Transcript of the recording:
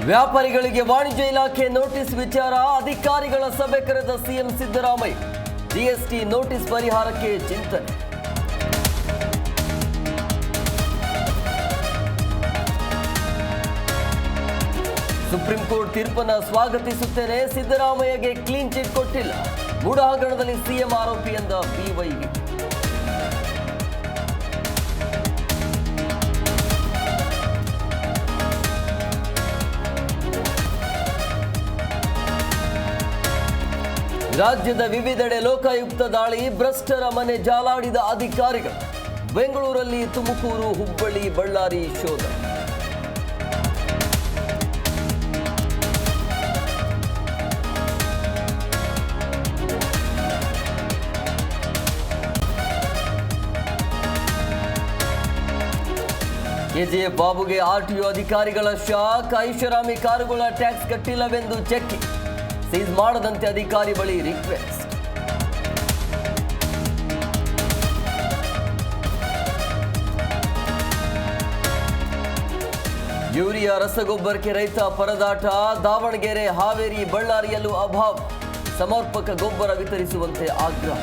ವ್ಯಾಪಾರಿಗಳಿಗೆ ವಾಣಿಜ್ಯ ಇಲಾಖೆ ನೋಟಿಸ್ ವಿಚಾರ ಅಧಿಕಾರಿಗಳ ಸಭೆ ಕರೆದ ಸಿಎಂ ಸಿದ್ದರಾಮಯ್ಯ. ಜಿಎಸ್ಟಿ ನೋಟಿಸ್ ಪರಿಹಾರಕ್ಕೆ ಚಿಂತನೆ. ಸುಪ್ರೀಂ ಕೋರ್ಟ್ ತೀರ್ಪನ್ನು ಸ್ವಾಗತಿಸುತ್ತೇನೆ, ಸಿದ್ದರಾಮಯ್ಯಗೆ ಕ್ಲೀನ್ ಚಿಟ್ ಕೊಟ್ಟಿಲ್ಲ. ಮೂಡ ಹಗರಣದಲ್ಲಿ ಸಿಎಂ ಆರೋಪಿ ಎಂದ ಬಿವೈವಿ. ರಾಜ್ಯದ ವಿವಿಧೆಡೆ ಲೋಕಾಯುಕ್ತ ದಾಳಿ, ಭ್ರಷ್ಟರ ಮನೆ ಜಾಲಾಡಿದ ಅಧಿಕಾರಿಗಳು. ಬೆಂಗಳೂರಲ್ಲಿ ತುಮಕೂರು, ಹುಬ್ಬಳ್ಳಿ, ಬಳ್ಳಾರಿ ಶೋಧ. ಕೆಜಿಎಫ್ ಬಾಬುಗೆ ಆರ್ಟಿಒ ಅಧಿಕಾರಿಗಳ ಶಾಕ್. ಐಷಾರಾಮಿ ಕಾರುಗಳ ಟ್ಯಾಕ್ಸ್ ಕಟ್ಟಿಲ್ಲವೆಂದು ಚೆಕ್ ಸೀಸ್ ಮಾಡದಂತೆ ಅಧಿಕಾರಿ ಬಳಿ ರಿಕ್ವೆಸ್ಟ್. ಯೂರಿಯಾ ರಸಗೊಬ್ಬರಕ್ಕೆ ರೈತ ಪರದಾಟ. ದಾವಣಗೆರೆ, ಹಾವೇರಿ, ಬಳ್ಳಾರಿಯಲ್ಲೂ ಅಭಾವ. ಸಮರ್ಪಕ ಗೊಬ್ಬರ ವಿತರಿಸುವಂತೆ ಆಗ್ರಹ.